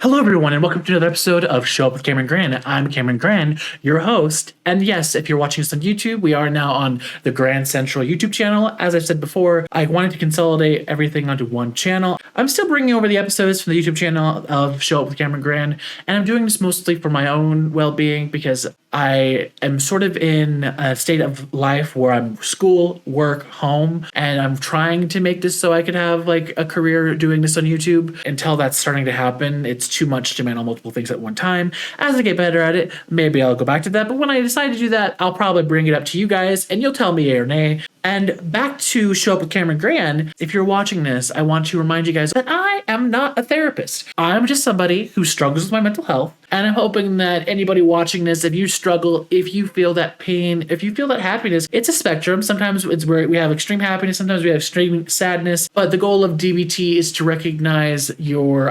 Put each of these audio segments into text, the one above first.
Hello, everyone, and welcome to another episode of Show Up with Gran. I'm Gran, your host. And yes, if you're watching us on YouTube, we are now on the Gran Central YouTube channel. As I said before, I wanted to consolidate everything onto one channel. I'm still bringing over the episodes from the YouTube channel of Show Up with Gran, and I'm doing this mostly for my own well-being because I am sort of in a state of life where I'm school, work, home, and I'm trying to make this so I could have like a career doing this on YouTube. Until that's starting to happen, it's too much to manage multiple things at one time. As I get better at it, maybe I'll go back to that. But when I decide to do that, I'll probably bring it up to you guys and you'll tell me yay or nay. And back to Show Up with Gran, if you're watching this, I want to remind you guys that I am not a therapist. I'm just somebody who struggles with my mental health. And I'm hoping that anybody watching this, if you struggle, if you feel that pain, if you feel that happiness, it's a spectrum. Sometimes it's where we have extreme happiness, sometimes we have extreme sadness. But the goal of DBT is to recognize your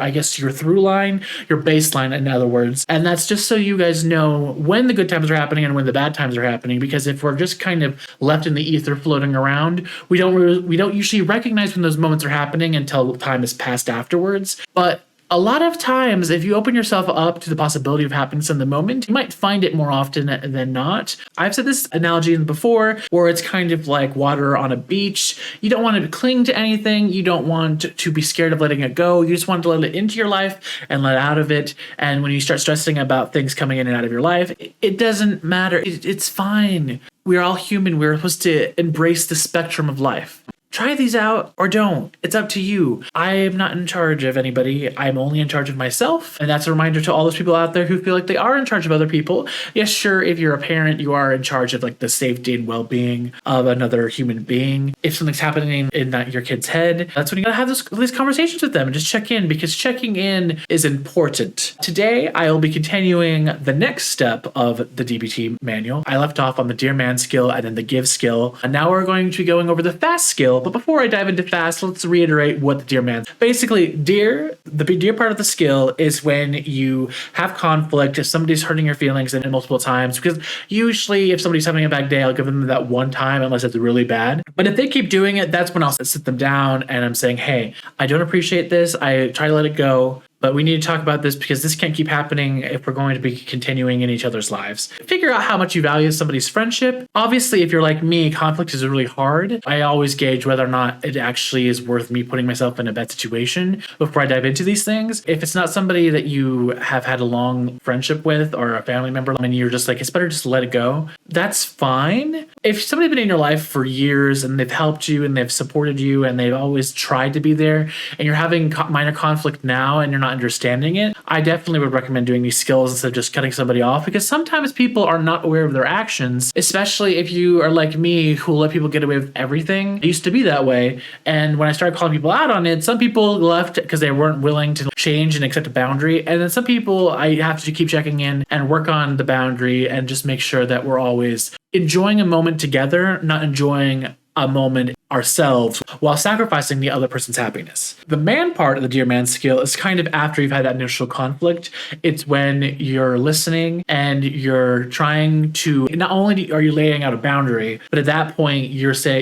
through line, your baseline, in other words. And that's just so you guys know when the good times are happening and when the bad times are happening. Because if we're just kind of left in the ether floating around, we don't usually recognize when those moments are happening until time has passed afterwards. But a lot of times, if you open yourself up to the possibility of happiness in the moment, you might find it more often than not. I've said this analogy before, where it's kind of like water on a beach. You don't want to cling to anything. You don't want to be scared of letting it go. You just want to let it into your life and let out of it. And when you start stressing about things coming in and out of your life, it doesn't matter. It's fine. We're all human. We're supposed to embrace the spectrum of life. Try these out or don't. It's up to you. I am not in charge of anybody. I'm only in charge of myself. And that's a reminder to all those people out there who feel like they are in charge of other people. Yes, sure, if you're a parent, you are in charge of like the safety and well-being of another human being. If something's happening in your kid's head, that's when you gotta have these conversations with them and just check in, because checking in is important. Today, I will be continuing the next step of the DBT manual. I left off on the D.E.A.R skill and then the G.I.V.E skill. And now we're going to be going over the F.A.S.T skill. But before I dive into F.A.S.T, let's reiterate what the D.E.A.R. Basically, the D.E.A.R part of the skill is when you have conflict, if somebody's hurting your feelings and multiple times, because usually if somebody's having a bad day, I'll give them that one time unless it's really bad. But if they keep doing it, that's when I'll sit them down and I'm saying, hey, I don't appreciate this. I try to let it go. But we need to talk about this because this can't keep happening if we're going to be continuing in each other's lives. Figure out how much you value somebody's friendship. Obviously, if you're like me, conflict is really hard. I always gauge whether or not it actually is worth me putting myself in a bad situation before I dive into these things. If it's not somebody that you have had a long friendship with or a family member and you're just like, it's better just to let it go, that's fine. If somebody's been in your life for years and they've helped you and they've supported you and they've always tried to be there and you're having minor conflict now and you're not understanding it, I definitely would recommend doing these skills instead of just cutting somebody off, because sometimes people are not aware of their actions, especially if you are like me who let people get away with everything. It used to be that way, and when I started calling people out on it, some people left because they weren't willing to change and accept a boundary, and then some people I have to keep checking in and work on the boundary and just make sure that we're always enjoying a moment together, not enjoying a moment ourselves while sacrificing the other person's happiness. The M.A.N part of the D.E.A.R skill is kind of after you've had that initial conflict. It's when you're listening and you're trying to, not only are you laying out a boundary, but at that point you say,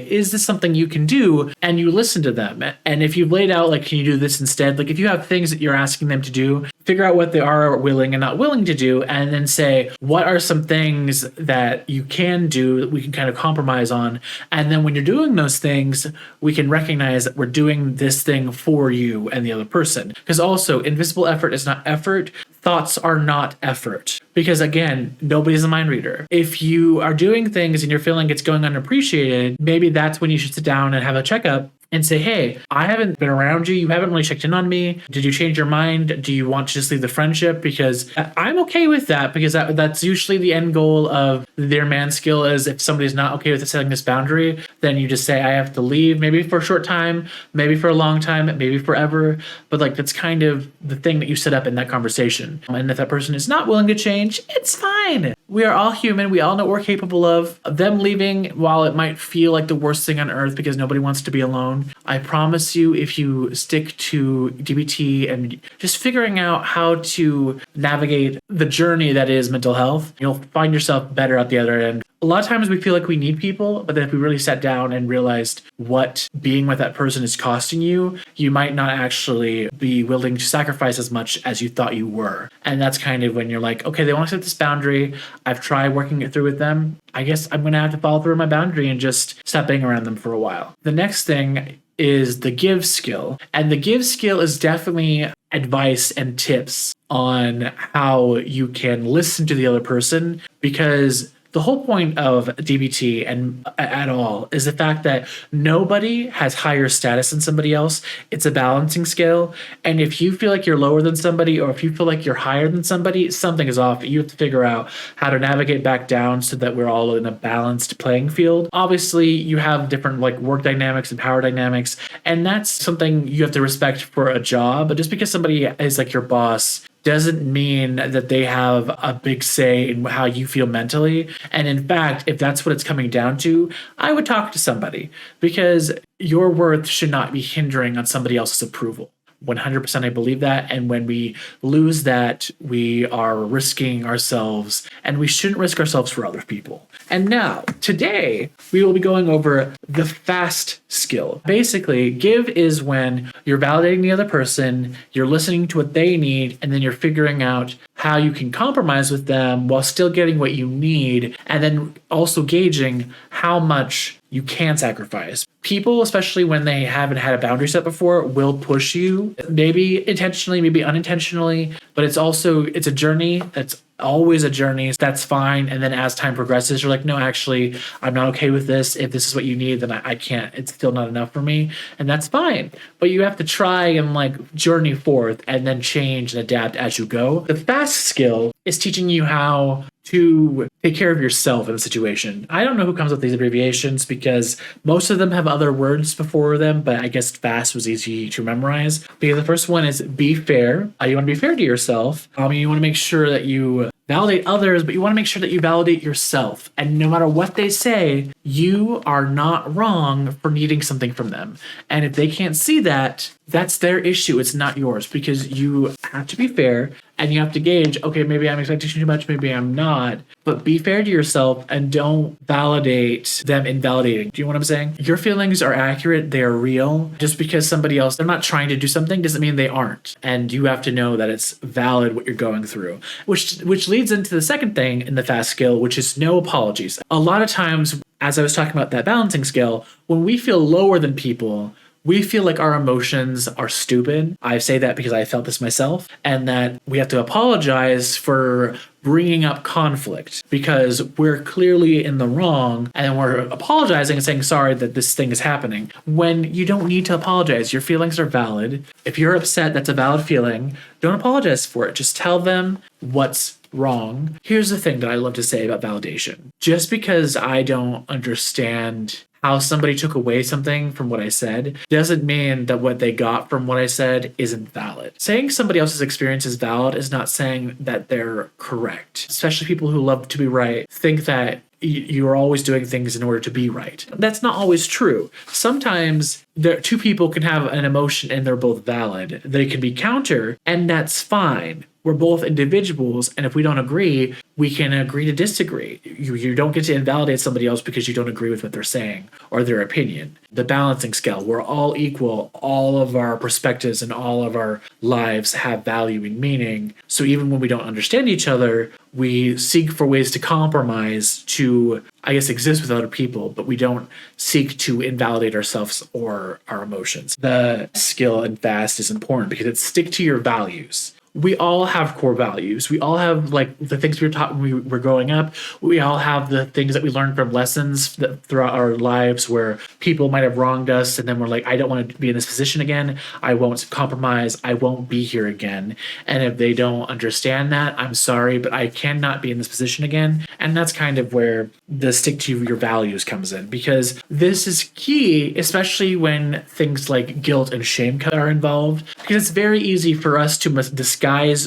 is this something you can do? And you listen to them. And if you've laid out, like, can you do this instead? Like if you have things that you're asking them to do, figure out what they are willing and not willing to do, and then say, what are some things that you can do that we can kind of compromise on? And then when you're doing those things, we can recognize that we're doing this thing for you and the other person. Because also, invisible effort is not effort. Thoughts are not effort. Because again, nobody's a mind reader. If you are doing things and you're feeling it's going unappreciated, maybe that's when you should sit down and have a checkup and say, hey, I haven't been around you. You haven't really checked in on me. Did you change your mind? Do you want to just leave the friendship? Because I'm okay with that, because that's usually the end goal of their M.A.N skill is if somebody's not okay with setting this boundary, then you just say, I have to leave, maybe for a short time, maybe for a long time, maybe forever. But like, that's kind of the thing that you set up in that conversation. And if that person is not willing to change, it's fine. We are all human. We all know what we're capable of. Them leaving, while it might feel like the worst thing on earth because nobody wants to be alone, I promise you, if you stick to DBT and just figuring out how to navigate the journey that is mental health, you'll find yourself better at the other end. a lot of times we feel like we need people, but then if we really sat down and realized what being with that person is costing you, you might not actually be willing to sacrifice as much as you thought you were. And that's kind of when you're like, okay, they want to set this boundary. I've tried working it through with them. I guess I'm going to have to follow through my boundary and just stop being around them for a while. The next thing is the give skill. And the give skill is definitely advice and tips on how you can listen to the other person, because the whole point of DBT and at all is the fact that nobody has higher status than somebody else. It's a balancing scale. And if you feel like you're lower than somebody, or if you feel like you're higher than somebody, something is off. You have to figure out how to navigate back down so that we're all in a balanced playing field. Obviously, you have different like work dynamics and power dynamics, and that's something you have to respect for a job. But just because somebody is like your boss doesn't mean that they have a big say in how you feel mentally. And in fact, if that's what it's coming down to, I would talk to somebody, because your worth should not be hindering on somebody else's approval. 100% I believe that. And when we lose that, we are risking ourselves, and we shouldn't risk ourselves for other people. And now, today, we will be going over the F.A.S.T skill. Basically, give is when you're validating the other person, you're listening to what they need, and then you're figuring out how you can compromise with them while still getting what you need, and then also gauging how much you can sacrifice. People, especially when they haven't had a boundary set before, will push you, maybe intentionally, maybe unintentionally, but it's a journey. That's always a journey. That's fine. And then as time progresses, you're like, no, actually, I'm not okay with this. If this is what you need, then I can't. It's still not enough for me. And that's fine. But you have to try and like journey forth and then change and adapt as you go. The F.A.S.T skill is teaching you how to take care of yourself in a situation. I don't know who comes up with these abbreviations because most of them have other words before them, but I guess FAST was easy to memorize. Because the first one is be fair. You want to be fair to yourself. You want to make sure that you validate others, but you want to make sure that you validate yourself. And no matter what they say, you are not wrong for needing something from them. And if they can't see that, that's their issue. It's not yours, because you have to be fair and you have to gauge, okay, maybe I'm expecting too much, maybe I'm not. But be fair to yourself and don't validate them invalidating. Do you know what I'm saying? Your feelings are accurate. They are real. Just because somebody else, they're not trying to do something doesn't mean they aren't. And you have to know that it's valid what you're going through, which leads into the second thing in the F.A.S.T skill, which is no apologies. A lot of times, as I was talking about that balancing scale, when we feel lower than people, we feel like our emotions are stupid. I say that because I felt this myself, and that we have to apologize for bringing up conflict because we're clearly in the wrong, and we're apologizing and saying sorry that this thing is happening when you don't need to apologize. Your feelings are valid. If you're upset, that's a valid feeling. Don't apologize for it. Just tell them what's wrong. Here's the thing that I love to say about validation. Just because I don't understand how somebody took away something from what I said doesn't mean that what they got from what I said isn't valid. Saying somebody else's experience is valid is not saying that they're correct. Especially people who love to be right think that you're always doing things in order to be right. That's not always true. Sometimes two people can have an emotion and they're both valid. They can be counter, and that's fine. We're both individuals, and if we don't agree, we can agree to disagree. You don't get to invalidate somebody else because you don't agree with what they're saying or their opinion. The balancing scale, we're all equal. All of our perspectives and all of our lives have value and meaning. So even when we don't understand each other, we seek for ways to compromise to, I guess, exist with other people, but we don't seek to invalidate ourselves or our emotions. The skill in F.A.S.T is important because it's stick to your values. We all have core values. We all have like the things we were taught when we were growing up. We all have the things that we learned from lessons that throughout our lives where people might have wronged us, and then we're like, I don't want to be in this position again. I won't compromise. I won't be here again. And if they don't understand that, I'm sorry, but I cannot be in this position again. And that's kind of where the stick to your values comes in, because this is key, especially when things like guilt and shame are involved, because it's very easy for us to disguise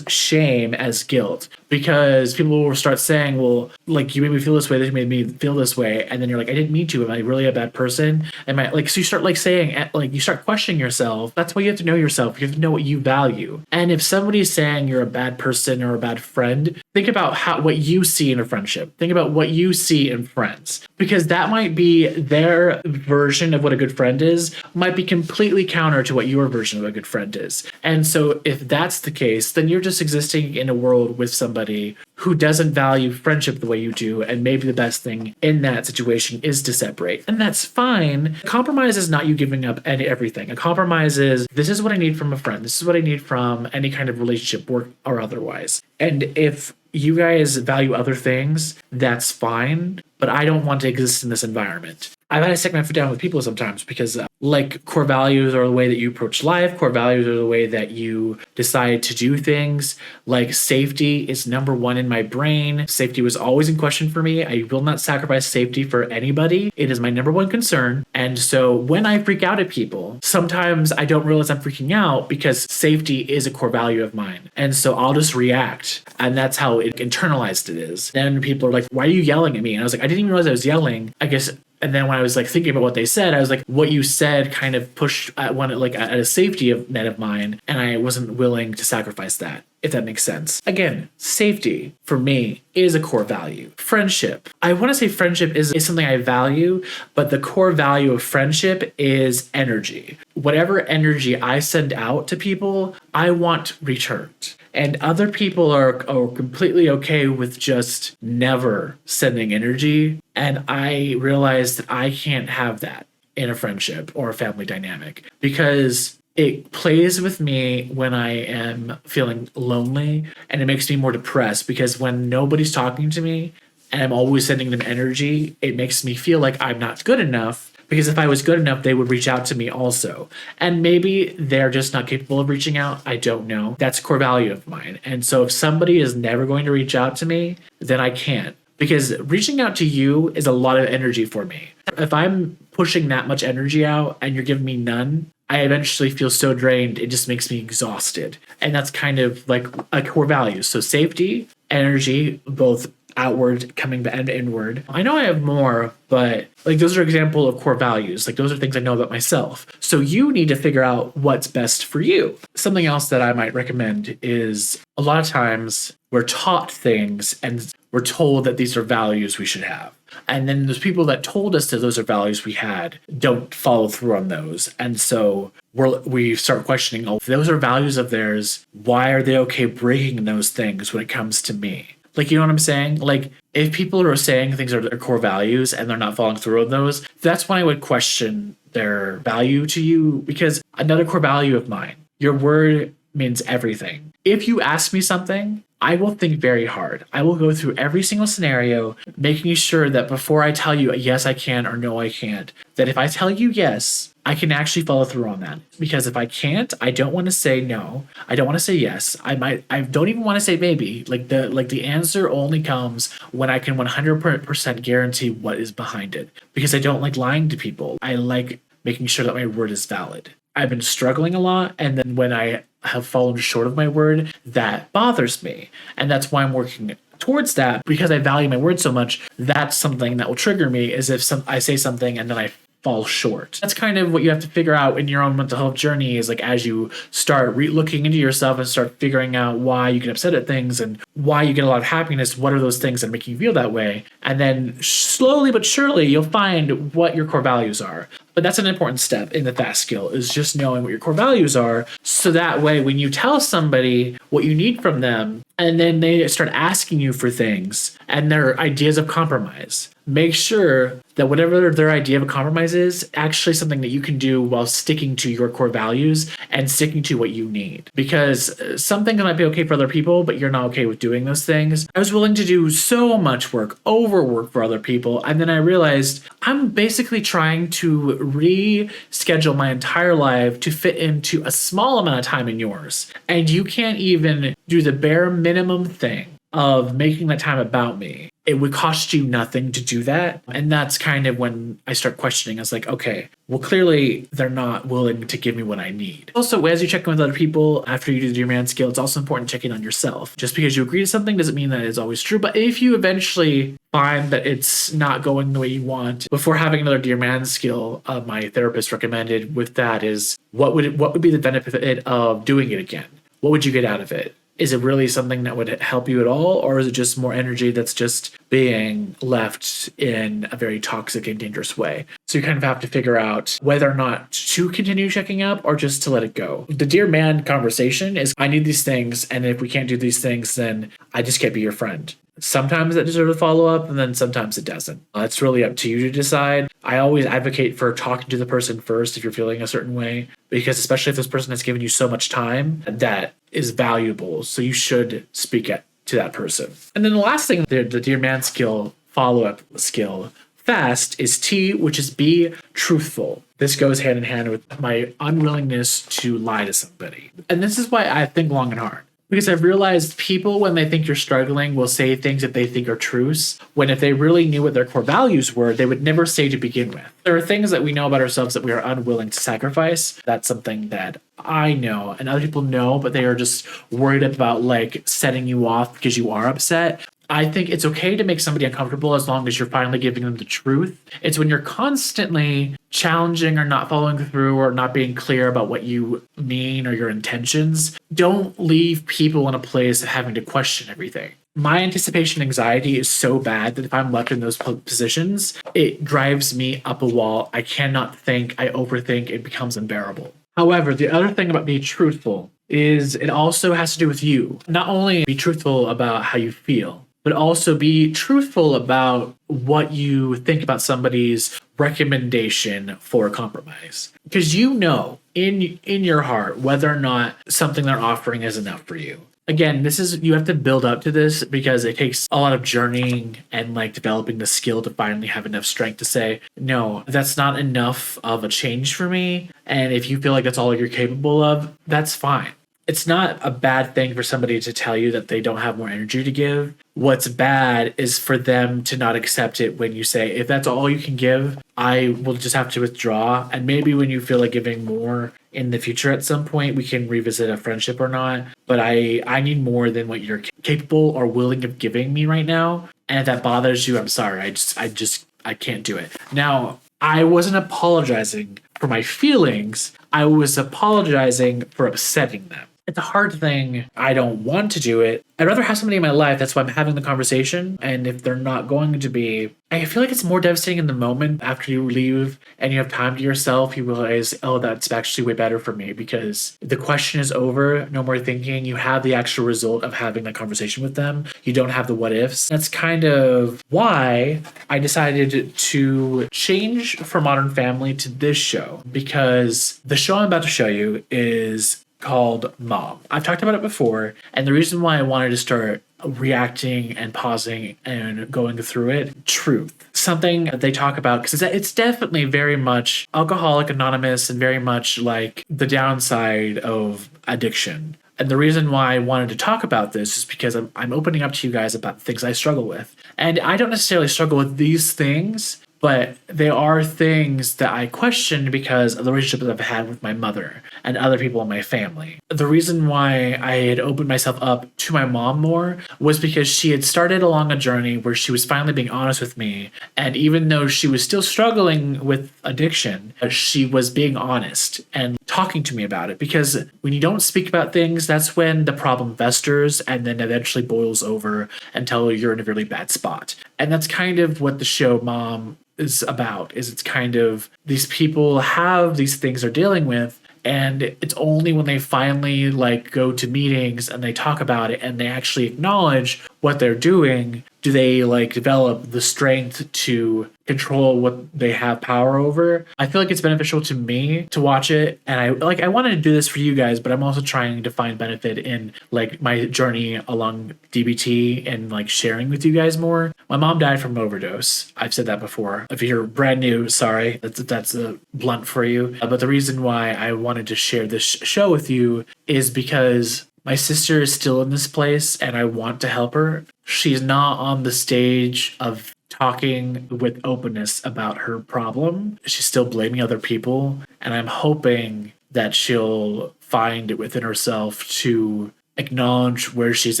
shame as guilt. because people will start saying, well, like, you made me feel this way, this made me feel this way, and then you're like, I didn't mean to. Am I really a bad person? Am I like, so you start like saying, like, you start questioning yourself. That's why you have to know yourself. You have to know what you value. And if somebody's saying you're a bad person or a bad friend, think about what you see in a friendship. Think about what you see in friends, because that might be their version of what a good friend is, might be completely counter to what your version of a good friend is. And so if that's the case, then you're just existing in a world with somebody who doesn't value friendship the way you do, and maybe the best thing in that situation is to separate. And that's fine. Compromise is not you giving up everything. A compromise is, this is what I need from a friend. This is what I need from any kind of relationship, work or otherwise. And if you guys value other things, that's fine, but I don't want to exist in this environment. I've had to stick my foot down with people sometimes because like, core values are the way that you approach life. Core values are the way that you decide to do things. Like, safety is number one in my brain. Safety was always in question for me. I will not sacrifice safety for anybody. It is my number one concern. And so when I freak out at people, sometimes I don't realize I'm freaking out because safety is a core value of mine. And so I'll just react. And that's how internalized it is. Then people are like, why are you yelling at me? And I was like, I didn't even realize I was yelling. I guess. And then when I was like thinking about what they said, I was like, what you said kind of pushed at a safety net of mine, and I wasn't willing to sacrifice that, if that makes sense. Again, safety for me is a core value. Friendship. I want to say friendship is something I value, but the core value of friendship is energy. Whatever energy I send out to people, I want returned. And other people are completely okay with just never sending energy. And I realized that I can't have that in a friendship or a family dynamic, because it plays with me when I am feeling lonely, and it makes me more depressed, because when nobody's talking to me and I'm always sending them energy, it makes me feel like I'm not good enough. Because if I was good enough, they would reach out to me also. And maybe they're just not capable of reaching out. I don't know. That's a core value of mine. And so if somebody is never going to reach out to me, then I can't. Because reaching out to you is a lot of energy for me. If I'm pushing that much energy out and you're giving me none, I eventually feel so drained, it just makes me exhausted. And that's kind of like a core value. So safety, energy, both outward coming back and inward. I know I have more, but like, those are example of core values. Like, those are things I know about myself. So you need to figure out what's best for you. Something else that I might recommend is, a lot of times we're taught things and we're told that these are values we should have. And then those people that told us that those are values we had don't follow through on those. And so we start questioning, oh, if those are values of theirs, why are they okay breaking those things when it comes to me? Like, you know what I'm saying? Like, if people are saying things are their core values and they're not following through on those, that's when I would question their value to you. Because another core value of mine, your word means everything. If you ask me something, I will think very hard. I will go through every single scenario, making sure that before I tell you yes I can or no I can't, that if I tell you yes, I can actually follow through on that. Because if I can't, I don't want to say no. I don't want to say yes. I don't even want to say maybe. Like the answer only comes when I can 100% guarantee what is behind it. Because I don't like lying to people. I like making sure that my word is valid. I've been struggling a lot, and then when I have fallen short of my word, that bothers me. And that's why I'm working towards that, because I value my word so much. That's something that will trigger me, is if I say something and then I fall short. That's kind of what you have to figure out in your own mental health journey, is like, as you start looking into yourself and start figuring out why you get upset at things and why you get a lot of happiness, what are those things that make you feel that way? And then slowly but surely you'll find what your core values are. But that's an important step in the F.A.S.T skill, is just knowing what your core values are. So that way, when you tell somebody what you need from them, and then they start asking you for things and their ideas of compromise, make sure that whatever their idea of a compromise is actually something that you can do while sticking to your core values and sticking to what you need. Because something that might be okay for other people, but you're not okay with doing those things. I was willing to do so much work, overwork for other people, and then I realized I'm basically trying to reschedule my entire life to fit into a small amount of time in yours. And you can't even do the bare minimum thing of making that time about me. it would cost you nothing to do that. And that's kind of when I start questioning. I was like, okay, well, clearly they're not willing to give me what I need. Also, as you check in with other people after you do the Dear Man skill, it's also important to check in on yourself. Just because you agree to something doesn't mean that it's always true. But if you eventually find that it's not going the way you want, before having another Dear Man skill, my therapist recommended with that is what would be the benefit of doing it again? What would you get out of it? Is it really something that would help you at all? Or is it just more energy that's just being left in a very toxic and dangerous way? So you kind of have to figure out whether or not to continue checking up or just to let it go. The Dear Man conversation is, I need these things, and if we can't do these things, then I just can't be your friend. Sometimes that deserves a follow-up, and then sometimes it doesn't. It's really up to you to decide. I always advocate for talking to the person first if you're feeling a certain way, because especially if this person has given you so much time, that is valuable. So you should speak to that person. And then the last thing, the Dear Man skill, follow-up skill, F.A.S.T, is T, which is be truthful. This goes hand in hand with my unwillingness to lie to somebody. And this is why I think long and hard. Because I've realized people, when they think you're struggling, will say things that they think are truths, when if they really knew what their core values were, they would never say to begin with. There are things that we know about ourselves that we are unwilling to sacrifice. That's something that I know and other people know, but they are just worried about like setting you off because you are upset. I think it's okay to make somebody uncomfortable as long as you're finally giving them the truth. It's when you're constantly challenging or not following through or not being clear about what you mean or your intentions. Don't leave people in a place of having to question everything. My anticipation anxiety is so bad that if I'm left in those positions, it drives me up a wall. I cannot think, I overthink, it becomes unbearable. However, the other thing about being truthful is it also has to do with you. Not only be truthful about how you feel, but also be truthful about what you think about somebody's recommendation for a compromise. Because you know in your heart whether or not something they're offering is enough for you. Again, you have to build up to this because it takes a lot of journeying and like developing the skill to finally have enough strength to say, no, that's not enough of a change for me. And if you feel like that's all you're capable of, that's fine. It's not a bad thing for somebody to tell you that they don't have more energy to give. What's bad is for them to not accept it when you say, if that's all you can give, I will just have to withdraw. And maybe when you feel like giving more in the future at some point, we can revisit a friendship or not. But I need more than what you're capable or willing of giving me right now. And if that bothers you, I'm sorry. I can't do it. Now, I wasn't apologizing for my feelings. I was apologizing for upsetting them. It's a hard thing. I don't want to do it. I'd rather have somebody in my life. That's why I'm having the conversation. And if they're not going to be, I feel like it's more devastating in the moment after you leave and you have time to yourself. You realize, oh, that's actually way better for me because the question is over. No more thinking. You have the actual result of having that conversation with them. You don't have the what ifs. That's kind of why I decided to change from Modern Family to this show, because the show I'm about to show you is called Mom. I've talked about it before, and the reason why I wanted to start reacting and pausing and going through it, truth. Something that they talk about, because it's definitely very much Alcoholic Anonymous and very much like the downside of addiction. And the reason why I wanted to talk about this is because I'm opening up to you guys about things I struggle with. And I don't necessarily struggle with these things, but they are things that I question because of the relationship that I've had with my mother and other people in my family. The reason why I had opened myself up to my mom more was because she had started along a journey where she was finally being honest with me. And even though she was still struggling with addiction, she was being honest and talking to me about it. Because when you don't speak about things, that's when the problem festers and then eventually boils over until you're in a really bad spot. And that's kind of what the show Mom is about, is it's kind of these people have these things they're dealing with, and it's only when they finally like go to meetings and they talk about it and they actually acknowledge what they're doing do they like develop the strength to control what they have power over. I feel like it's beneficial to me to watch it, and I wanted to do this for you guys, but I'm also trying to find benefit in like my journey along DBT and like sharing with you guys more. My mom died from overdose. I've said that before. If you're brand new, sorry, that's a blunt for you. But the reason why I wanted to share this show with you is because My sister is still in this place and I want to help her. She's not on the stage of talking with openness about her problem. She's still blaming other people. And I'm hoping that she'll find it within herself to acknowledge where she's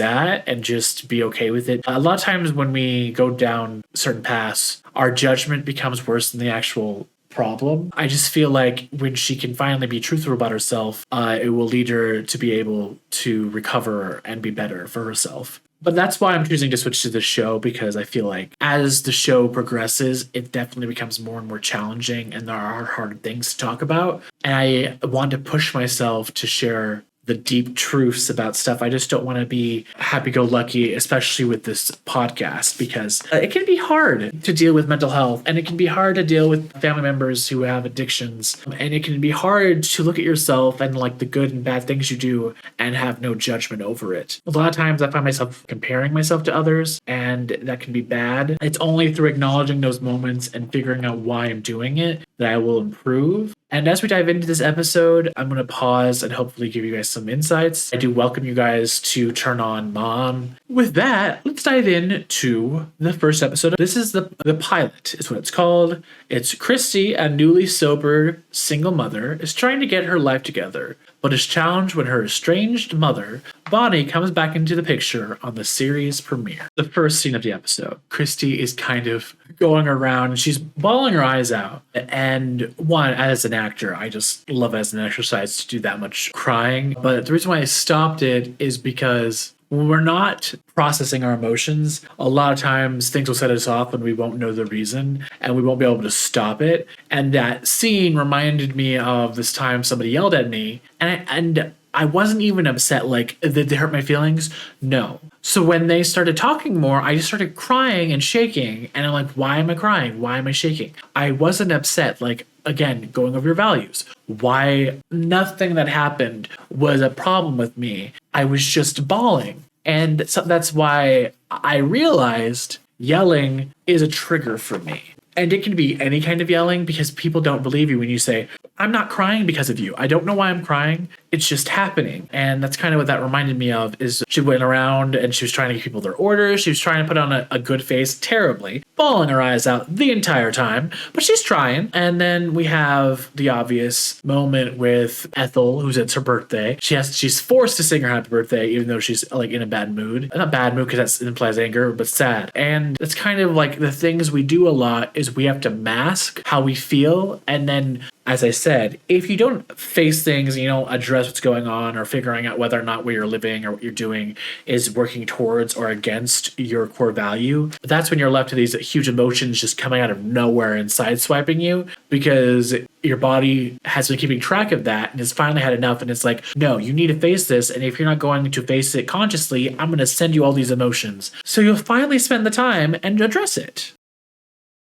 at and just be okay with it. A lot of times when we go down certain paths, our judgment becomes worse than the actual problem. I just feel like when she can finally be truthful about herself, it will lead her to be able to recover and be better for herself. But that's why I'm choosing to switch to the show, because I feel like as the show progresses, it definitely becomes more and more challenging and there are hard things to talk about. And I want to push myself to share the deep truths about stuff. I just don't want to be happy-go-lucky, especially with this podcast, because it can be hard to deal with mental health and it can be hard to deal with family members who have addictions. And it can be hard to look at yourself and like the good and bad things you do and have no judgment over it. A lot of times I find myself comparing myself to others and that can be bad. It's only through acknowledging those moments and figuring out why I'm doing it that I will improve. And as we dive into this episode, I'm going to pause and hopefully give you guys some insights. I do welcome you guys to turn on Mom. With that, let's dive into the first episode. This is the pilot, is what it's called. It's Christy, a newly sober single mother, is trying to get her life together, but is challenged when her estranged mother, Bonnie, comes back into the picture on the series premiere. The first scene of the episode, Christy is kind of going around and she's bawling her eyes out. And one, as an actor, I just love it as an exercise to do that much crying. But the reason why I stopped it is because when we're not processing our emotions, a lot of times things will set us off and we won't know the reason and we won't be able to stop it. And that scene reminded me of this time somebody yelled at me and I wasn't even upset, like, did they hurt my feelings? No. So when they started talking more, I just started crying and shaking. And I'm like, why am I crying? Why am I shaking? I wasn't upset, like, again, going over your values. Why nothing that happened was a problem with me. I was just bawling. And so that's why I realized yelling is a trigger for me. And it can be any kind of yelling because people don't believe you when you say, I'm not crying because of you. I don't know why I'm crying. It's just happening. And that's kind of what that reminded me of is she went around and she was trying to give people their orders. She was trying to put on a good face terribly, bawling her eyes out the entire time, but she's trying. And then we have the obvious moment with Ethel, who's it's her birthday. She's forced to sing her happy birthday, even though she's like in a bad mood. Not bad mood because that implies anger, but sad. And it's kind of like the things we do a lot is we have to mask how we feel. And then, as I said, if you don't face things and you don't address what's going on or figuring out whether or not where you're living or what you're doing is working towards or against your core value, that's when you're left to these huge emotions just coming out of nowhere and sideswiping you because your body has been keeping track of that and has finally had enough. And it's like, no, you need to face this. And if you're not going to face it consciously, I'm going to send you all these emotions. So you'll finally spend the time and address it.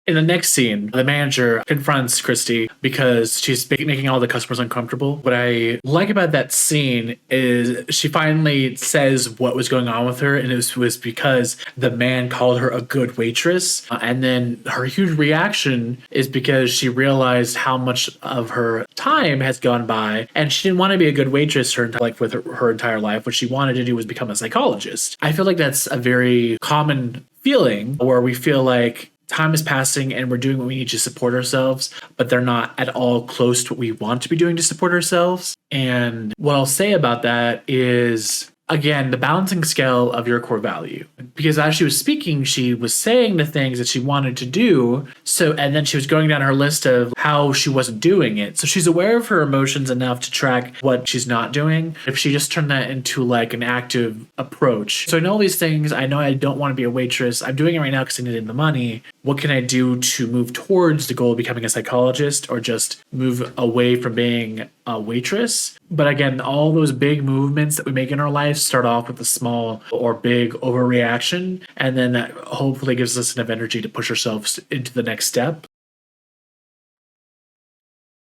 In the next scene, the manager confronts Christy because she's making all the customers uncomfortable. What I like about that scene is she finally says what was going on with her, and it was because the man called her a good waitress. And then her huge reaction is because she realized how much of her time has gone by, and she didn't want to be a good waitress with her entire life. What she wanted to do was become a psychologist. I feel like that's a very common feeling where we feel like time is passing and we're doing what we need to support ourselves, but they're not at all close to what we want to be doing to support ourselves. And what I'll say about that is, again, the balancing scale of your core value. Because as she was speaking, she was saying the things that she wanted to do. And then she was going down her list of how she wasn't doing it. So she's aware of her emotions enough to track what she's not doing. If she just turned that into like an active approach. So I know all these things. I know I don't want to be a waitress. I'm doing it right now because I needed the money. What can I do to move towards the goal of becoming a psychologist or just move away from being a waitress? But again, all those big movements that we make in our life start off with a small or big overreaction, and then that hopefully gives us enough energy to push ourselves into the next step.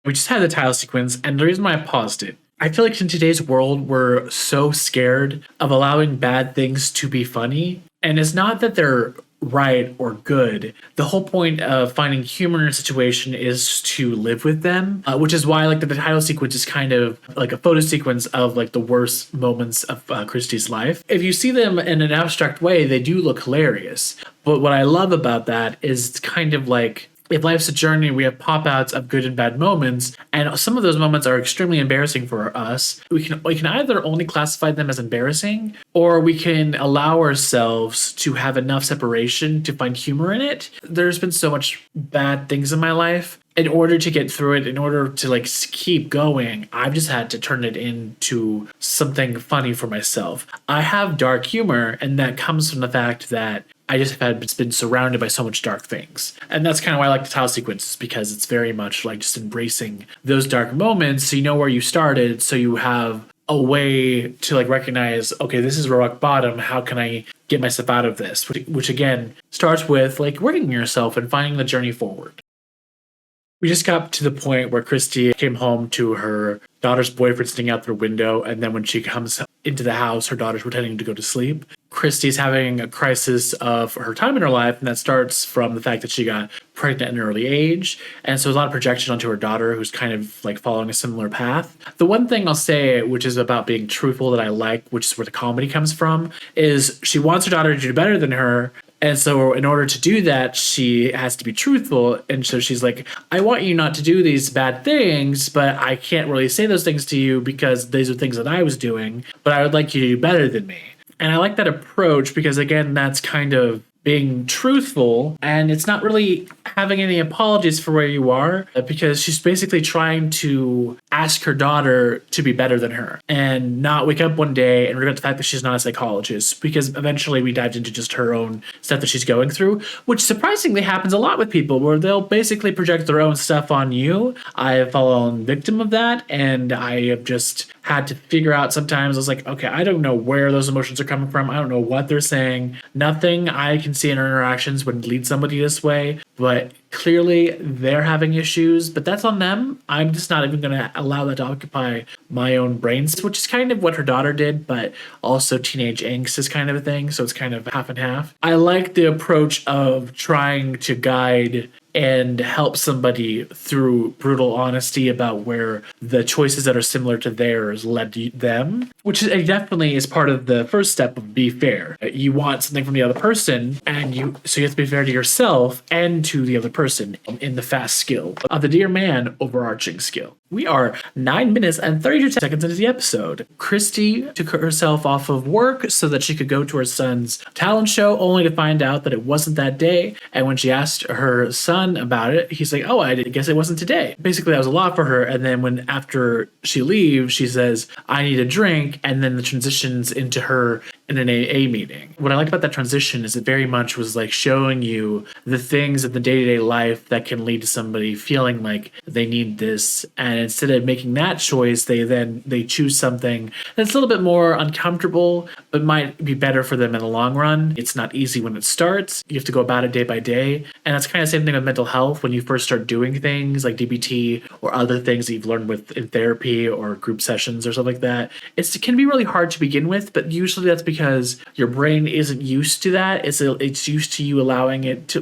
We just had the title sequence, and the reason why I paused it, I feel like in today's world, we're so scared of allowing bad things to be funny. And it's not that they're right or good. The whole point of finding humor in a situation is to live with them, which is why like the title sequence is kind of like a photo sequence of like the worst moments of Christie's life. If you see them in an abstract way, they do look hilarious. But what I love about that is it's kind of like if life's a journey, we have pop outs of good and bad moments, and some of those moments are extremely embarrassing for us. We can either only classify them as embarrassing, or we can allow ourselves to have enough separation to find humor in it. There's been so much bad things in my life. In order to get through it, in order to like keep going, I've just had to turn it into something funny for myself. I have dark humor, and that comes from the fact that I just have been surrounded by so much dark things. And that's kind of why I like the title sequences, because it's very much like just embracing those dark moments so you know where you started, so you have a way to like recognize, okay, this is rock bottom. How can I get myself out of this? Which again starts with like working yourself and finding the journey forward. We just got to the point where Christy came home to her daughter's boyfriend sitting out their window, and then when she comes into the house, her daughter's pretending to go to sleep. Christy's having a crisis of her time in her life, and that starts from the fact that she got pregnant at an early age, and so there's a lot of projection onto her daughter, who's kind of like following a similar path. The one thing I'll say, which is about being truthful that I like, which is where the comedy comes from, is she wants her daughter to do better than her. And so in order to do that, she has to be truthful. And so she's like, I want you not to do these bad things, but I can't really say those things to you because these are things that I was doing, but I would like you to do better than me. And I like that approach because, again, that's kind of being truthful, and it's not really having any apologies for where you are, because she's basically trying to ask her daughter to be better than her and not wake up one day and regret the fact that she's not a psychologist, because eventually we dived into just her own stuff that she's going through, which surprisingly happens a lot with people where they'll basically project their own stuff on you. I have fallen victim of that, and I have just had to figure out sometimes. I was like, okay, I don't know where those emotions are coming from. I don't know what they're saying. Nothing I can see in our interactions would lead somebody this way, but clearly they're having issues, but that's on them. I'm just not even going to allow that to occupy my own brains, which is kind of what her daughter did, but also teenage angst is kind of a thing. So it's kind of half and half. I like the approach of trying to guide and help somebody through brutal honesty about where the choices that are similar to theirs led them, which definitely is part of the first step of be fair. You want something from the other person, and you have to be fair to yourself and to the other person in the F.A.S.T skill of the D.E.A.R overarching skill. We are 9 minutes and 32 seconds into the episode. Christy took herself off of work so that she could go to her son's talent show, only to find out that it wasn't that day. And when she asked her son about it, he's like, oh, I guess it wasn't today. Basically, that was a lot for her. And then when after she leaves, she says, I need a drink. And then the transitions into her in an AA meeting. What I like about that transition is it very much was like showing you the things in the day-to-day life that can lead to somebody feeling like they need this. And instead of making that choice, they choose something that's a little bit more uncomfortable, but might be better for them in the long run. It's not easy when it starts. You have to go about it day by day. And that's kind of the same thing with mental health. When you first start doing things like DBT or other things that you've learned with in therapy or group sessions or something like that, it can be really hard to begin with, but usually that's because your brain isn't used to that. It's used to you allowing it to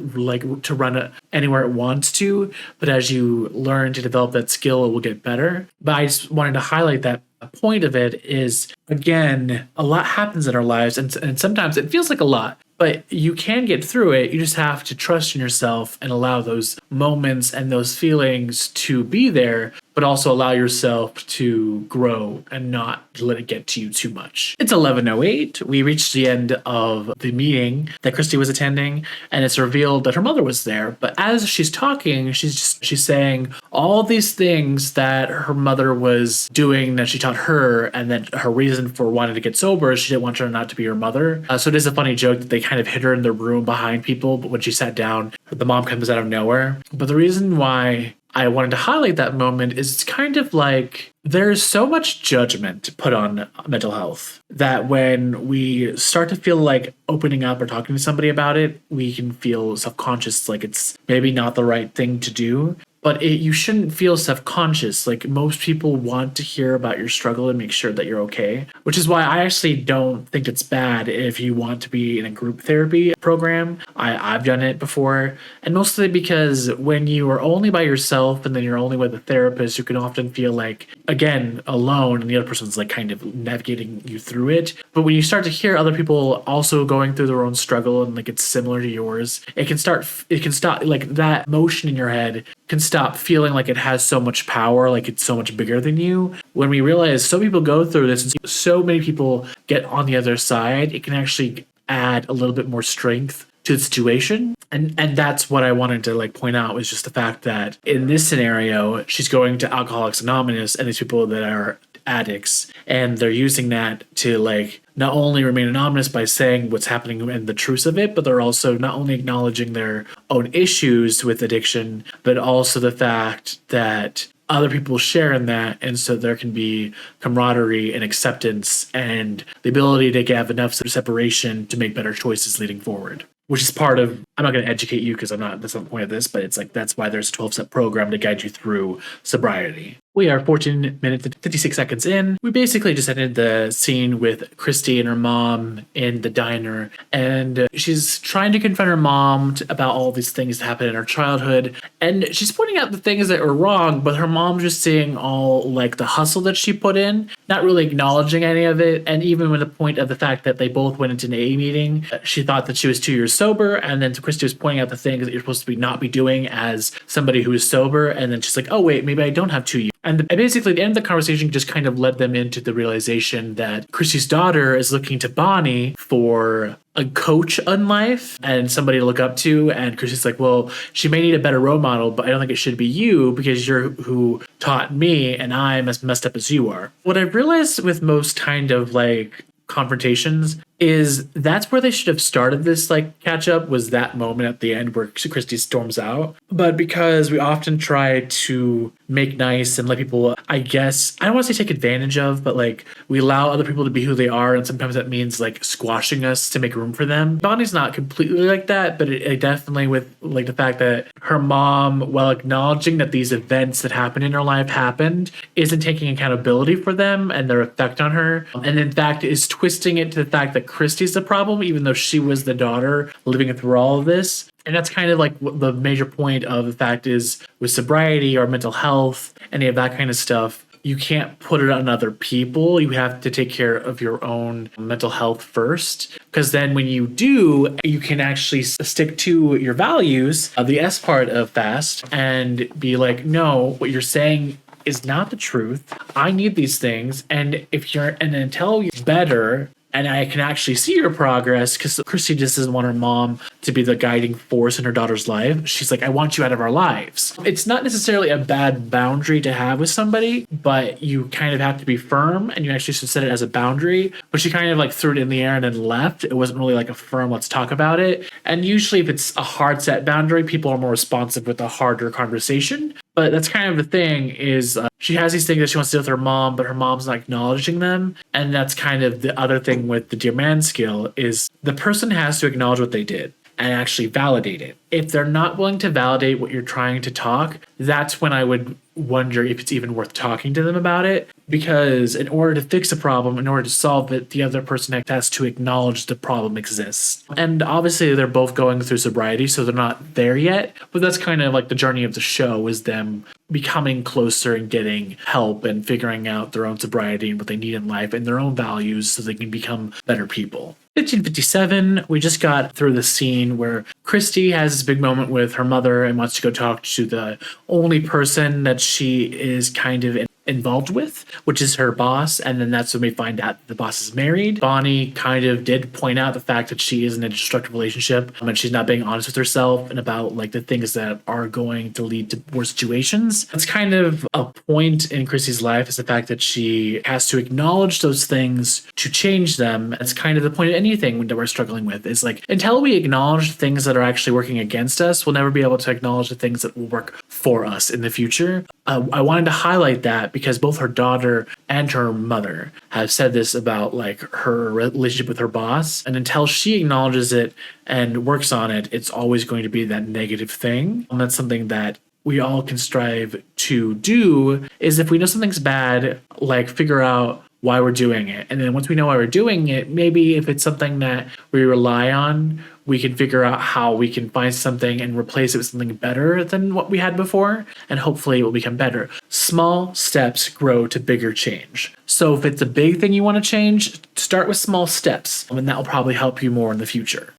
run anywhere it wants to. But as you learn to develop that skill, it will get better. But I just wanted to highlight that a point of it is, again, a lot happens in our lives, and sometimes it feels like a lot, but you can get through it. You just have to trust in yourself and allow those moments and those feelings to be there, but also allow yourself to grow and not let it get to you too much. It's 11:08. We reached the end of the meeting that Christy was attending, and it's revealed that her mother was there. But as she's talking, she's saying all these things that her mother was doing that she taught her, and that her reason for wanting to get sober is she didn't want her not to be her mother. So it is a funny joke that they kind of hid her in the room behind people, but when she sat down, the mom comes out of nowhere. But the reason why I wanted to highlight that moment is it's kind of like there's so much judgment put on mental health that when we start to feel like opening up or talking to somebody about it, we can feel self-conscious, like it's maybe not the right thing to do. but you shouldn't feel self-conscious. Like, most people want to hear about your struggle and make sure that you're okay, which is why I actually don't think it's bad if you want to be in a group therapy program. I've done it before, and mostly because when you are only by yourself and then you're only with a therapist, you can often feel like, again, alone, and the other person's like kind of navigating you through it. But when you start to hear other people also going through their own struggle and like it's similar to yours, it can stop, like, that motion in your head can stop feeling like it has so much power, like it's so much bigger than you. When we realize so many people go through this and so many people get on the other side, it can actually add a little bit more strength to the situation. And that's what I wanted to like point out, was just the fact that in this scenario, she's going to Alcoholics Anonymous and these people that are addicts, and they're using that to like not only remain anonymous by saying what's happening and the truth of it, but they're also not only acknowledging their own issues with addiction, but also the fact that other people share in that, and so there can be camaraderie and acceptance and the ability to have enough separation to make better choices leading forward. Which is part of, I'm not going to educate you because that's not the point of this, but it's like that's why there's a 12-step program to guide you through sobriety. We are 14 minutes and 56 seconds in. We basically just ended the scene with Christy and her mom in the diner, and she's trying to confront her mom about all these things that happened in her childhood, and she's pointing out the things that were wrong, but her mom's just seeing all like the hustle that she put in, not really acknowledging any of it. And even with the point of the fact that they both went into an AA meeting, she thought that she was 2 years sober, and then Christy was pointing out the things that you're supposed to not be doing as somebody who is sober, and then she's like, oh wait, maybe I don't have 2 years. And basically, the end of the conversation just kind of led them into the realization that Christy's daughter is looking to Bonnie for a coach on life and somebody to look up to. And Christy's like, well, she may need a better role model, but I don't think it should be you because you're who taught me and I'm as messed up as you are. What I've realized with most kind of like confrontations is that's where they should have started this like catch up, was that moment at the end where Christy storms out. But because we often try to make nice and let people, I guess, I don't want to say take advantage of, but like we allow other people to be who they are, and sometimes that means like squashing us to make room for them. Bonnie's not completely like that, but it definitely, with like the fact that her mom, while acknowledging that these events that happened in her life happened, isn't taking accountability for them and their effect on her, and in fact is twisting it to the fact that Christy's the problem, even though she was the daughter living through all of this. And that's kind of like what the major point of the fact is with sobriety or mental health, any of that kind of stuff. You can't put it on other people. You have to take care of your own mental health first, because then when you do, you can actually stick to your values, the S part of FAST, and be like, no, what you're saying is not the truth. I need these things. And until you're better, and I can actually see your progress, because Christy just doesn't want her mom to be the guiding force in her daughter's life. She's like, I want you out of our lives. It's not necessarily a bad boundary to have with somebody, but you kind of have to be firm, and you actually should set it as a boundary. But she kind of like threw it in the air and then left. It wasn't really like a firm, let's talk about it. And usually if it's a hard set boundary, people are more responsive with a harder conversation. But that's kind of the thing is she has these things that she wants to do with her mom, but her mom's not acknowledging them. And that's kind of the other thing with the D.E.A.R skill, is the person has to acknowledge what they did and actually validate it. If they're not willing to validate what you're trying to talk, that's when I would wonder if it's even worth talking to them about it. Because in order to fix a problem, in order to solve it, the other person has to acknowledge the problem exists. And obviously they're both going through sobriety, so they're not there yet. But that's kind of like the journey of the show, is them becoming closer and getting help and figuring out their own sobriety and what they need in life and their own values so they can become better people. 1557, we just got through the scene where Christy has this big moment with her mother and wants to go talk to the only person that she is kind of involved with, which is her boss. And then that's when we find out that the boss is married. Bonnie kind of did point out the fact that she is in a destructive relationship, and she's not being honest with herself and about like the things that are going to lead to worse situations. That's kind of a point in Chrissy's life, is the fact that she has to acknowledge those things to change them. It's kind of the point of anything that we're struggling with, is like, until we acknowledge things that are actually working against us, we'll never be able to acknowledge the things that will work for us in the future. I wanted to highlight that because both her daughter and her mother have said this about like her relationship with her boss. And until she acknowledges it and works on it, it's always going to be that negative thing. And that's something that we all can strive to do is if we know something's bad, like figure out why we're doing it. And then once we know why we're doing it, maybe if it's something that we rely on, we can figure out how we can find something and replace it with something better than what we had before. And hopefully it will become better. Small steps grow to bigger change. So if it's a big thing you want to change, start with small steps, and that will probably help you more in the future.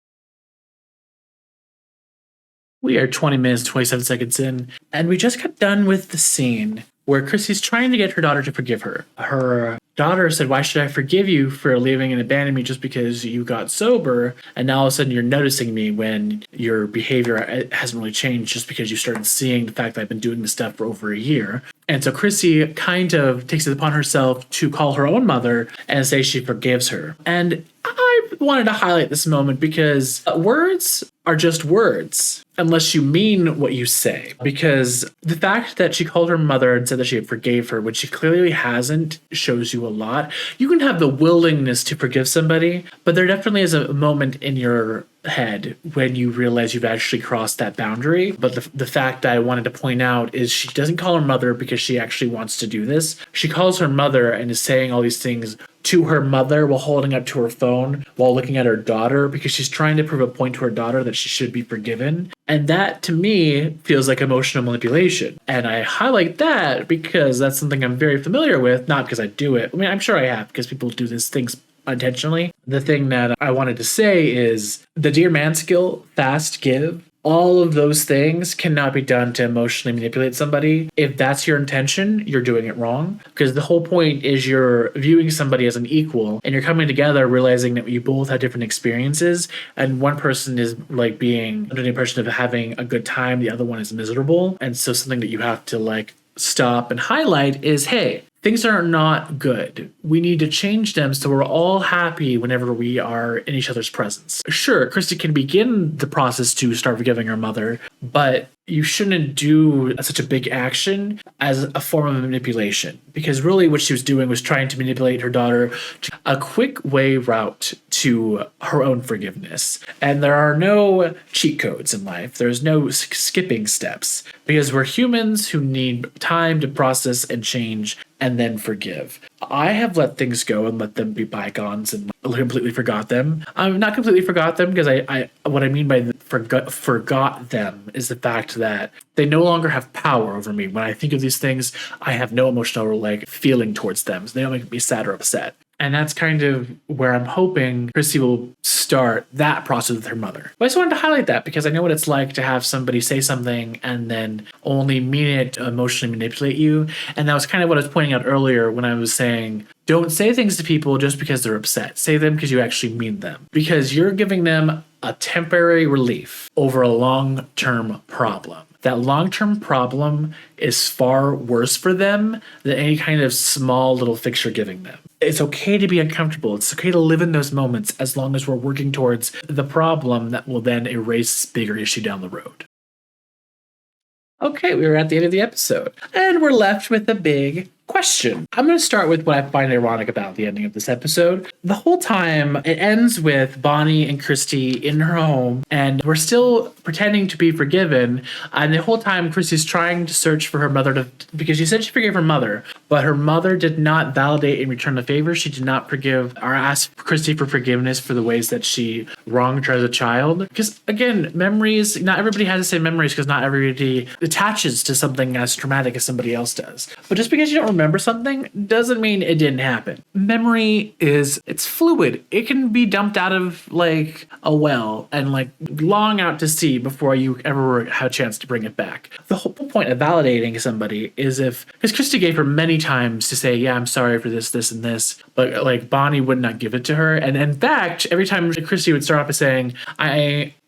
We are 20 minutes, 27 seconds in, and we just got done with the scene where Chrissy's trying to get her daughter to forgive her. Her daughter said, "Why should I forgive you for leaving and abandoning me just because you got sober? And now all of a sudden you're noticing me when your behavior hasn't really changed just because you started seeing the fact that I've been doing this stuff for over a year." And so Chrissy kind of takes it upon herself to call her own mother and say she forgives her. And I wanted to highlight this moment because words are just words unless you mean what you say. Because the fact that she called her mother and said that she forgave her, which she clearly hasn't, shows you a lot. You can have the willingness to forgive somebody, but there definitely is a moment in your head when you realize you've actually crossed that boundary. But the fact that I wanted to point out is she doesn't call her mother because she actually wants to do this. She calls her mother and is saying all these things to her mother while holding up to her phone, while looking at her daughter, because she's trying to prove a point to her daughter that she should be forgiven. And that, to me, feels like emotional manipulation. And I highlight that because that's something I'm very familiar with, not because I do it. I mean, I'm sure I have, because people do these things unintentionally. The thing that I wanted to say is the D.E.A.R skill, F.A.S.T, G.I.V.E, all of those things cannot be done to emotionally manipulate somebody. If that's your intention, you're doing it wrong. Because the whole point is you're viewing somebody as an equal and you're coming together realizing that you both have different experiences. And one person is like being under the impression of having a good time, the other one is miserable. And so something that you have to like stop and highlight is, hey, things are not good. We need to change them so we're all happy whenever we are in each other's presence. Sure, Christy can begin the process to start forgiving her mother, but you shouldn't do such a big action as a form of manipulation, because really what she was doing was trying to manipulate her daughter to a quick way route to her own forgiveness. And there are no cheat codes in life. There's no skipping steps, because we're humans who need time to process and change and then forgive. I have let things go and let them be bygones and completely forgot them. I'm not completely forgot them, because I what I mean by forgot them is the fact that they no longer have power over me. When I think of these things, I have no emotional like feeling towards them. So they don't make me sad or upset. And that's kind of where I'm hoping Chrissy will start that process with her mother. But I just wanted to highlight that because I know what it's like to have somebody say something and then only mean it to emotionally manipulate you. And that was kind of what I was pointing out earlier when I was saying, don't say things to people just because they're upset. Say them because you actually mean them. Because you're giving them a temporary relief over a long-term problem. That long-term problem is far worse for them than any kind of small little fix you're giving them. It's okay to be uncomfortable. It's okay to live in those moments as long as we're working towards the problem that will then erase bigger issue down the road. Okay, we were at the end of the episode, and we're left with a big question. I'm going to start with what I find ironic about the ending of this episode. The whole time, it ends with Bonnie and Christy in her home, and we're still pretending to be forgiven. And the whole time, Christy's trying to search for her mother because she said she forgave her mother, but her mother did not validate and return the favor. She did not forgive or ask Christy for forgiveness for the ways that she wronged her as a child. Because again, memories, not everybody has the same memories because not everybody attaches to something as traumatic as somebody else does. But just because you don't remember something doesn't mean it didn't happen. Memory it's fluid. It can be dumped out of like a well and like long out to sea before you ever have a chance to bring it back. The whole point of validating somebody is because Christy gave her many times to say, yeah, I'm sorry for this, this, and this, but like Bonnie would not give it to her. And in fact, every time Christy would start off by saying,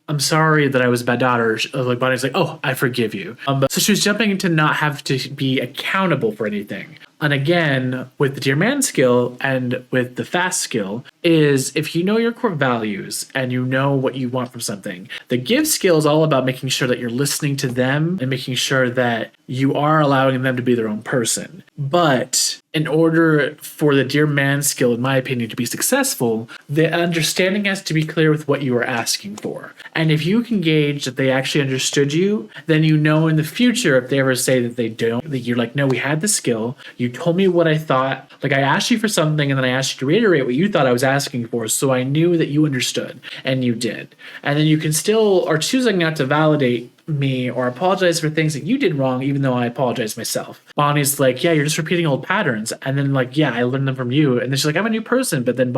I'm sorry that I was a bad daughter, like Bonnie's like, oh, I forgive you. So she was jumping into not have to be accountable for anything. And again, with the D.E.A.R skill and with the F.A.S.T skill is if you know your core values and you know what you want from something. The G.I.V.E skill is all about making sure that you're listening to them and making sure that you are allowing them to be their own person. But in order for the Dear Man skill, in my opinion, to be successful, the understanding has to be clear with what you are asking for. And if you can gauge that they actually understood you, then you know in the future, if they ever say that they don't, that you're like, no, we had the skill. You told me what I thought. Like, I asked you for something and then I asked you to reiterate what you thought I was asking for. So I knew that you understood, and you did. And then you can still are choosing not to validate me or apologize for things that you did wrong, even though I apologize myself. Bonnie's like, yeah, you're just repeating old patterns. And then like, yeah, I learned them from you. And then she's like, I'm a new person. But then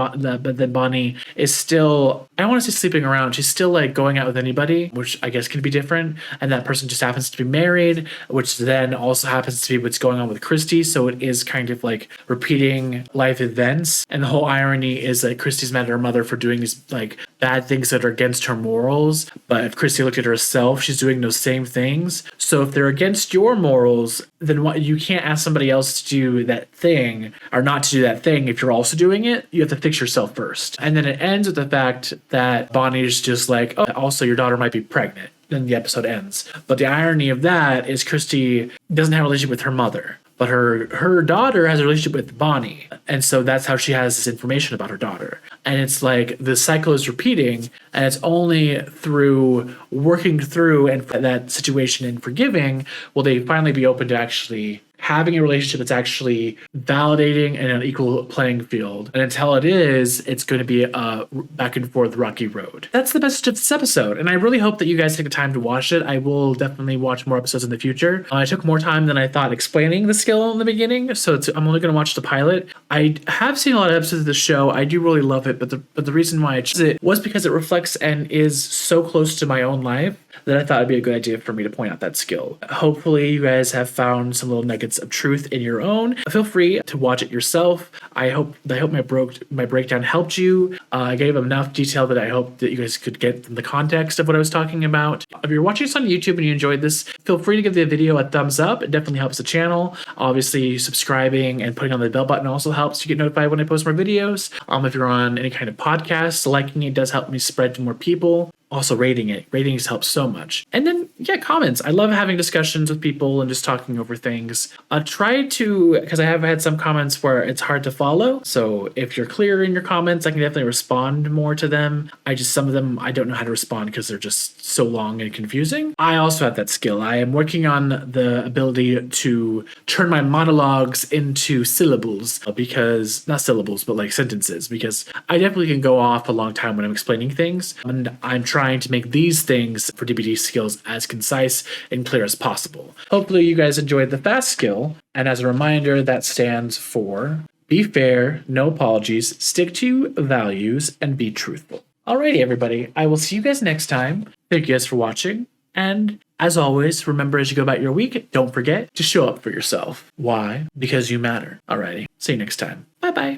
Bonnie is still, I don't want to say sleeping around. She's still like going out with anybody, which I guess can be different. And that person just happens to be married, which then also happens to be what's going on with Christy. So it is kind of like repeating life events. And the whole irony is that Christy's mad at her mother for doing these like bad things that are against her morals. But if Christy looked at herself, she's doing those same things. So if they're against your morals, then what, you can't ask somebody else to do that thing or not to do that thing. If you're also doing it, you have to fix yourself first. And then it ends with the fact that Bonnie's just like, oh, also your daughter might be pregnant. Then the episode ends. But the irony of that is Christy doesn't have a relationship with her mother, but her daughter has a relationship with Bonnie. And so that's how she has this information about her daughter. And it's like the cycle is repeating, and it's only through working through and that situation and forgiving will they finally be open to actually having a relationship that's actually validating and an equal playing field. And until it is, it's going to be a back and forth rocky road. That's the message of this episode. And I really hope that you guys take the time to watch it. I will definitely watch more episodes in the future. I took more time than I thought explaining the skill in the beginning. So I'm only going to watch the pilot. I have seen a lot of episodes of the show. I do really love it. But the reason why I chose it was because it reflects and is so close to my own life that I thought it'd be a good idea for me to point out that skill. Hopefully you guys have found some little nuggets of truth in your own. Feel free to watch it yourself. I hope my breakdown helped you. I gave enough detail that I hope that you guys could get the context of what I was talking about. If you're watching this on YouTube and you enjoyed this, feel free to give the video a thumbs up. It definitely helps the channel. Obviously, subscribing and putting on the bell button also helps to get notified when I post more videos. If you're on any kind of podcast, liking it does help me spread to more people. Also rating it. Ratings help so much. And then, yeah, comments. I love having discussions with people and just talking over things. Try to, because I have had some comments where it's hard to follow. So if you're clear in your comments, I can definitely respond more to them. Some of them, I don't know how to respond because they're just so long and confusing. I also have that skill. I am working on the ability to turn my monologues into syllables not syllables, but like sentences, because I definitely can go off a long time when I'm explaining things. And I'm trying to make these things for DBD skills as concise and clear as possible. Hopefully you guys enjoyed the F.A.S.T skill. And as a reminder, that stands for be fair, no apologies, stick to values, and be truthful. Alrighty, everybody. I will see you guys next time. Thank you guys for watching. And as always, remember as you go about your week, don't forget to show up for yourself. Why? Because you matter. Alrighty. See you next time. Bye-bye.